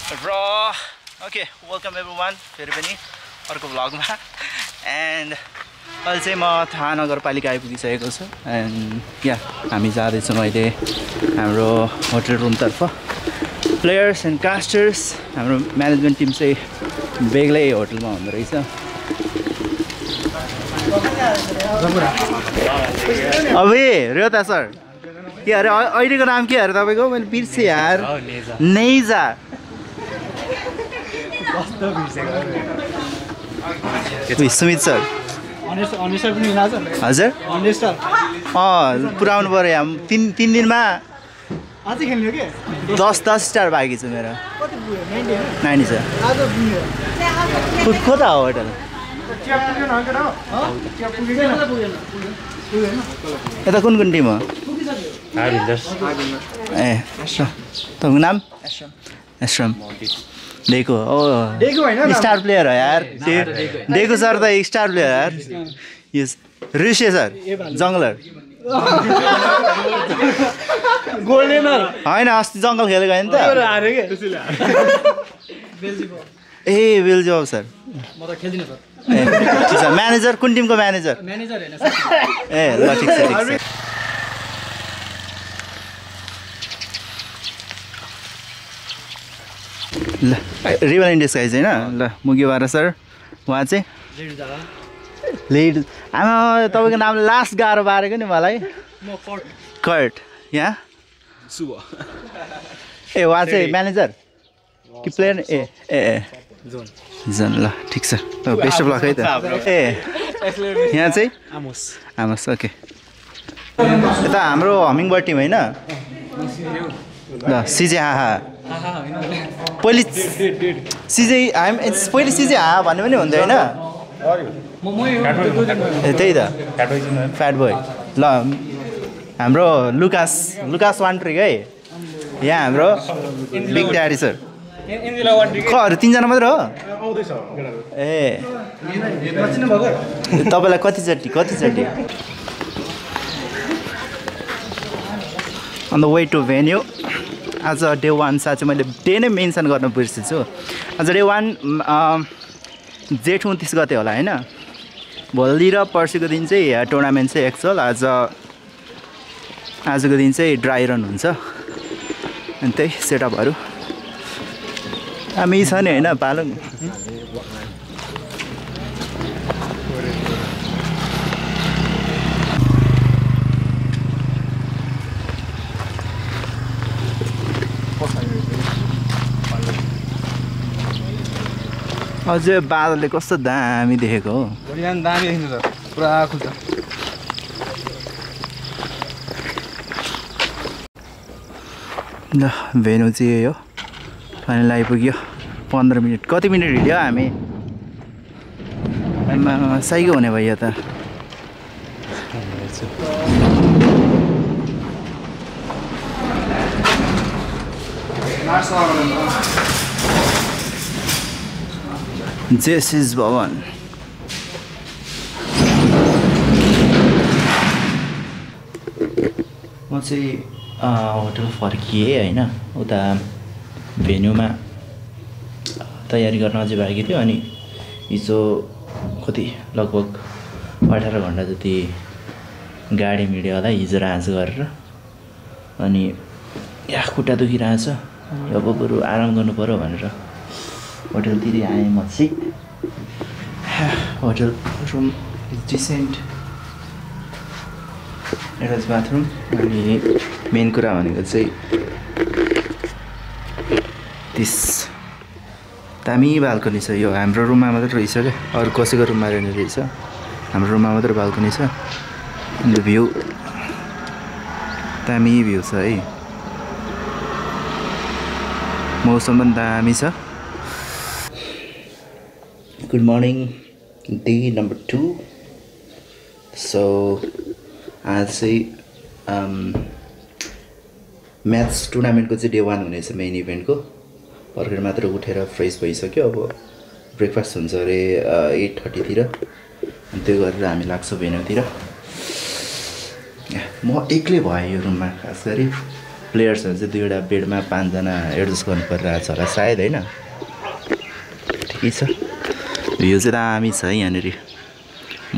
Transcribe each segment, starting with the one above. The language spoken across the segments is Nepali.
र ओके वेलकम एभ्रिवान फेरि पनि अर्को भ्लगमा एन्ड अहिले चाहिँ म थाहा नगरपालिका आइपुगिसकेको छु एन्ड या हामी जाँदैछौँ अहिले हाम्रो होटल रुमतर्फ प्लेयर्स एन्ड कास्टर्स हाम्रो म्यानेजमेन्ट टिम चाहिँ बेग्लै होटलमा हुँदो रहेछ अबे रेवता सर के अरे अहिलेको नाम के अरे तपाईँको मैले बिर्सेँ यार नेजा सुमित सर हजुर पुऱ्याउनु पऱ्यो यहाँ तिन दिनमा 10 स्टार बाँकी छ मेरो 90 छ कता हो होटल यता कुन टिम हो ए तपाईँको नाम एश्रम डेको स्टार प्लेयर हो यार डेको सर त स्टार प्लेयर यार यस ऋषि सर जङ्गलर होइन अस्ति जङ्गल खेलेको होइन त ए बेल्जियम सर ए ठिक छ म्यानेजर कुन टिमको म्यानेजर ए ल ठिक छ ल रिभल इन्डियस गाइज होइन ल मुगेवारा सर उहाँ चाहिँ लिड आमा तपाईँको नाम लास्ट गाह्रो पारेको नि मलाई कर्ट यहाँ ए उहाँ चाहिँ म्यानेजर कि प्लेयर ए ए ए जोन ल ठिक छ बेस्ट अफ लक है त ए यहाँ चाहिँ आमोस ओके यता हाम्रो हमिङ बर्ड टिम होइन ल सिजे हाहा पहिले सिजे पहिले सिजे हाहा भन्ने पनि हुन्थ्यो होइन ए त्यही त फ्याट बोय ल हाम्रो लुकास वान ट्रिक है यहाँ हाम्रो बिग ड्याडी सर अरू 3 जना मात्र हो ए तपाईँलाई कतिचोटि on the way to venue आज डे 1 साँच्चै मैले डे नै मेन्सन गर्न बिर्सेछु आज डे 1 जेठ 29 गते होला होइन भोलि र पर्सिको दिन चाहिँ टुर्नामेन्ट चाहिँ एक्चुअल आजको दिन चाहिँ ड्राई रन हुन्छ अनि त्यही सेटअपहरू हामी छ नि होइन पालुङ अझै बादलले कस्तो दामी देखेको हो दामी देखिन्छ सर पुरा खुल्छ ल भेन्यू चाहिँ यही हो फाइनल आइपुग्यो 15 मिनट कति मिनट हिँड्यो हामी साइको हुने भयो त जेसिस भवन म चाहिँ होटल फर्किएँ होइन उता भेन्यूमा तयारी गर्न अझै बाँकी थियो अनि हिजो कति लगभग 18 घन्टा जति गाडी मिड्यो होला हिजो राज गरेर अनि या खुट्टा दुखिरहेछ अब बरु आराम गर्नु पऱ्यो भनेर होटलतिर आएँ म चाहिँ hotel room decent attach bathroom अनि मेन कुरा भनेको चाहिँ दामी बाल्कनी छ यो हाम्रो रुममा मात्र रहेछ क्या अरू कसैको रुममा रहेन रहेछ हाम्रो रुममा मात्र बाल्कनी छ अन्त भ्यू दामी भ्यू छ है मौसम पनि दामी छ good morning day number 2 so आज चाहिँ म्याच टुर्नामेन्टको चाहिँ डे 1 हुनेछ मेन इभेन्टको भर्खर मात्र उठेर फ्रेस भइसक्यो अब ब्रेकफास्ट हुन्छ अरे 8:30 अनि त्यो गरेर हामी लाग्छौँ भेन्यूतिर म एक्लै भएँ यो रुममा खास गरी प्लेयर्सहरू चाहिँ दुईवटा बेडमा 5 जना एडजस्ट गर्नु परिरहेको छ होला सायद होइन ठिकै छ भ्यू चाहिँ दामी छ है यहाँनिर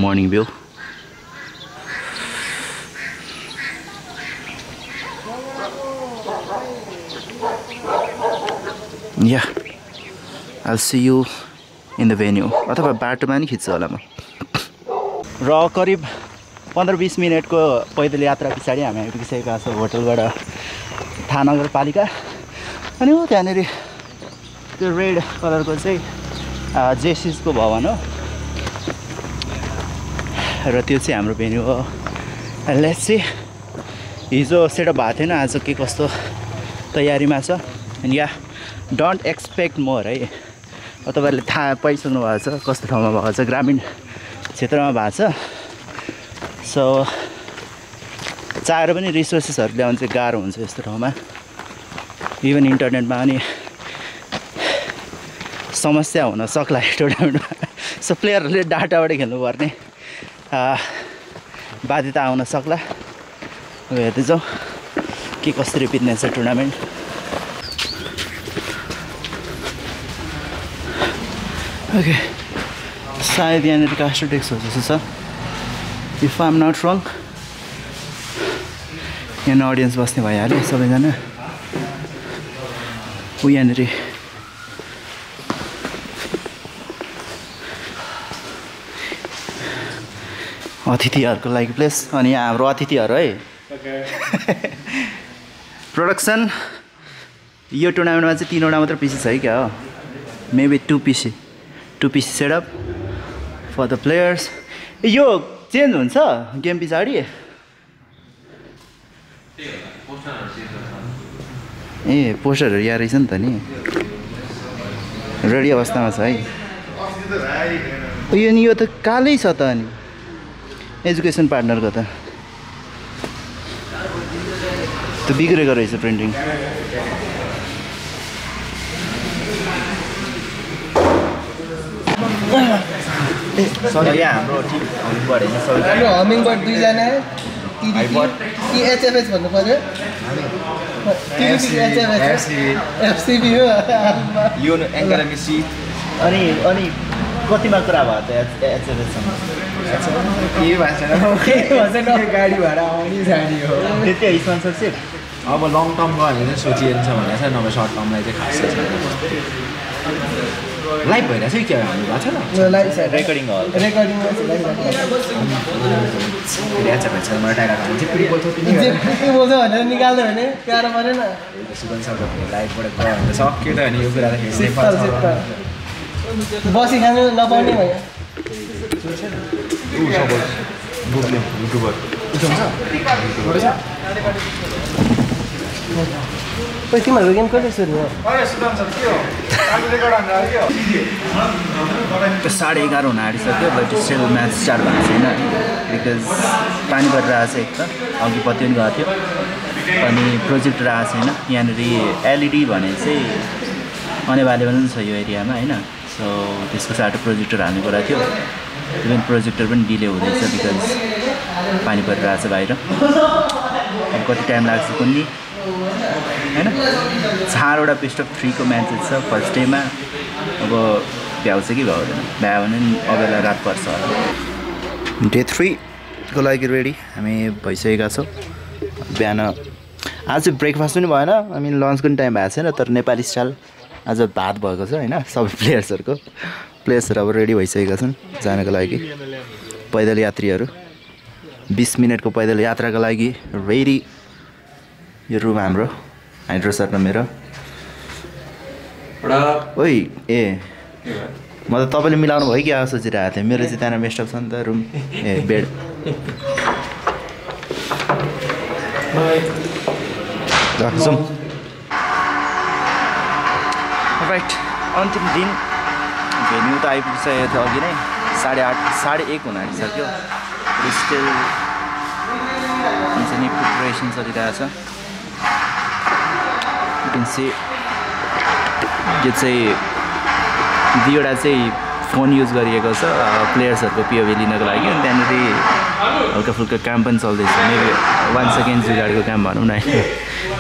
morning view yeah I'll see you in the venue अथवा बाटोमा नि खिच्छु होला म र करिब 15-20 मिनटको पैदल यात्रा पछाडि हामी आइपुगिसकेका छौँ होटलबाट थाहा नगरपालिका अनि ऊ त्यहाँनिर त्यो रेड कलरको चाहिँ जेसिसको भवन हो र त्यो चाहिँ हाम्रो भेन्यू हो लेट्स सी हिजो सेटअप भएको थिएन आज के कस्तो तयारीमा छ अनि या डोन्ट एक्सपेक्ट मोर है तपाईँहरूले थाहा पाइसक्नु भएको छ कस्तो ठाउँमा भएको छ ग्रामीण क्षेत्रमा भएको छ सो चाहेर पनि रिसोर्सेसहरू ल्याउनु चाहिँ गाह्रो हुन्छ यस्तो ठाउँमा इभन इन्टरनेटमा पनि समस्या हुन सक्ला टुर्नामेन्टमा सो प्लेयरहरूले डाटाबाट खेल्नुपर्ने बाध्यता आउन सक्ला हेर्दैछौँ के कसरी बित्नेछ टुर्नामेन्ट ओके सायद यहाँनिर कास्टोडेक्स हो जस्तो छ इफ आइ एम नट रङ यहाँ अडियन्स बस्ने भइहाल्यो सबैजना ऊ यहाँनिर अतिथिहरूको लागि प्लेस अनि यहाँ हाम्रो अतिथिहरू है प्रोडक्सन यो टुर्नामेन्टमा चाहिँ 3वटा मात्र पिसी छ है क्या हो मेबी 2 पिसी सेटअप फर द प्लेयर्स यो चेन्ज हुन्छ गेम पछाडि ए पोस्टरहरू यहाँ रहेछ नि त नि रेडी अवस्थामा छ है यो त कालै छ त अनि एजुकेसन पार्टनरको त त्यो बिग्रेको रहेछ प्रिन्टिङ यहाँ हाम्रो टिम हमिङबर्ड होइन हाम्रो हमिङबर्ड 2 जना कि एचएफएस भन्नु पर्यो एफसीबी हो यो एकाडेमी सिट अनि कतिमा कुरा भयो त एचएफएससँग के भन्छ गाडी भाडा आउने जाने हो त्यति स्पोन्सरसिप अब लङ टर्म गयो भने चाहिँ सोचिन्छ भनेको छ नभए सर्ट टर्मलाई चाहिँ खासै छ लाइभ भइरहेको छ क्या हाम्रो भएको छ न रेकर्डिङ हो रेकर्डिङमा के बोल्छ भनेर निकाल्यो भने प्यारो परेन सुगन सरको लाइभबाट गयो भने सक्यो त अनि यो कुरा बसी खानु नपाउने भयो तिमीहरूको गेम कहिले सुरु हो 11:30 हुन आँटिसक्यो बट स्टिल म्याच स्टार्ट भएको छैन बिकज पानी परिरहेको छ एक त अघि बत्ती पनि गएको थियो अनि प्रोजेक्टर आएको छैन यहाँनिर एलइडी भने चाहिँ अनएभाइलेबल पनि छ यो एरियामा होइन सो त्यसको साटो प्रोजेक्टर हाल्नु परेको थियो इभन प्रोजेक्टर पनि डिले हुँदैछ बिकज पानी परिरहेको छ बाहिर अब कति टाइम लाग्छ कुन्नी होइन 4वटा बेस्ट अफ 3 को म्याचेस छ फर्स्ट डेमा अब भ्याउँछ कि भ्याउँदैन भ्यायो भने अबेला रात पर्छ डे 3 को लागि रेडी हामी भइसकेका छौँ बिहान आज ब्रेकफास्ट पनि भएन हामी लन्चको पनि टाइम भएको छैन तर नेपाली स्टाइल आज भात भएको छ होइन सबै प्लेयर्सहरू अब रेडी भइसकेका छन् जानको लागि पैदल यात्रीहरू 20 मिनटको पैदल यात्राको लागि रेडी यो रुम हाम्रो हाइड्रो सर र मेरो ओइ ए म त तपाईँले मिलाउनु भयो क्या सोचिरहेको थिएँ मेरो चाहिँ त्यहाँ मेस्टअप छ नि त रुम ए बेड जाउँ राइट अन्तिम दिन भेन्यू त आइपुगिसकेको थियो अघि नै 8:30 हुन आँटिसक्यो स्टिल हुन्छ नि प्रिपरेसन चलिरहेछ यो चाहिँ 2वटा चाहिँ फोन युज गरिएको छ प्लेयर्सहरूको पिओभी लिनको लागि अनि त्यहाँनिर हल्का फुल्का काम पनि चल्दैछ मेबी 1 सेकेन्ड जुगाडको काम भनौँ न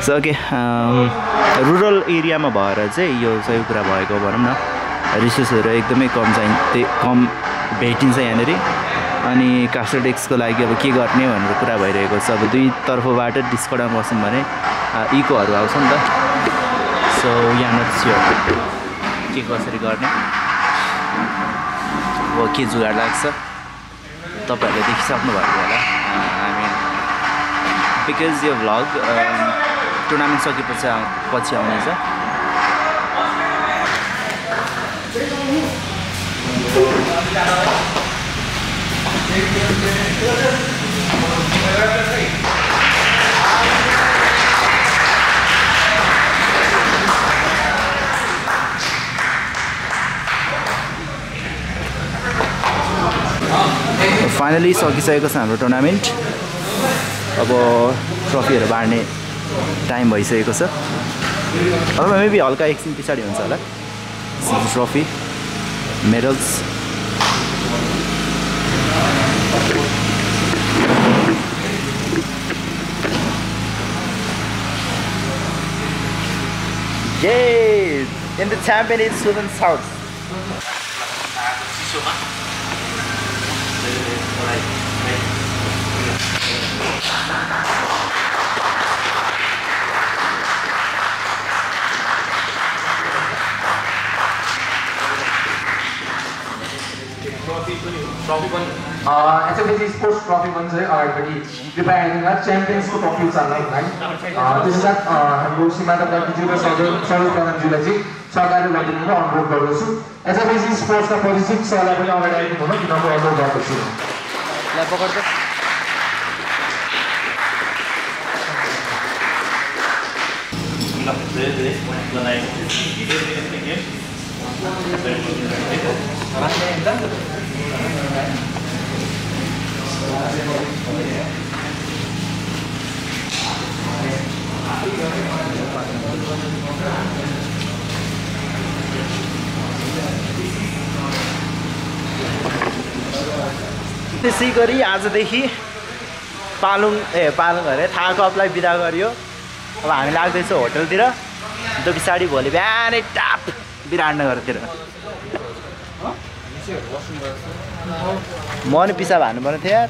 सो ओके रुरल एरियामा भएर चाहिँ यो सही कुरा भएको भनौँ न रिसोर्सहरू एकदमै कम भेटिन्छ यहाँनिर अनि कास्टोडेक्सको लागि अब के गर्ने भनेर कुरा भइरहेको छ अब दुई तर्फबाट डिस्कर्डमा बस्छौँ भने इकोहरू आउँछ नि त सो यहाँ नसियो के कसरी गर्ने अब के जुगाड लाग्छ तपाईहरुले देखिसक्नु भएको होला बिकज यो भ्लग टुर्नामेन्ट सकेपछि आउनेछ फाइनली सकिसकेको छ हाम्रो टुर्नामेन्ट अब ट्रफीहरू बाँड्ने टाइम भइसकेको छ अब मेबी हल्का एकछिन पछाडि हुन्छ होला trophy medals Yay! And the champion is Sudan South. HFBC Sports Trophy भन्छ अगाडिपट्टि कृपया हेर्नुहोला च्याम्पियन्सको ट्रफी छ भाइ त्यसैसाथ हाम्रो सीमान्त प्रतिनिधिज्यू र सरोज प्रधानज्यूलाई चाहिँ सरकारले गरिदिनु अनुरोध गर्दछु HFBC स्पोर्ट्सका परिचित सरलाई पनि अगाडि आइदिनु हुन किन अनुरोध गर्दछु त्यसै गरी आजदेखि पालुङ अरे थाहा कपलाई बिदा गरियो अब हामी लाग्दैछौँ होटलतिर त्यो पछाडि भोलि बिहानै टाप विराटनगरतिर म नि पिसाब हान्नु पर्ने थियो यार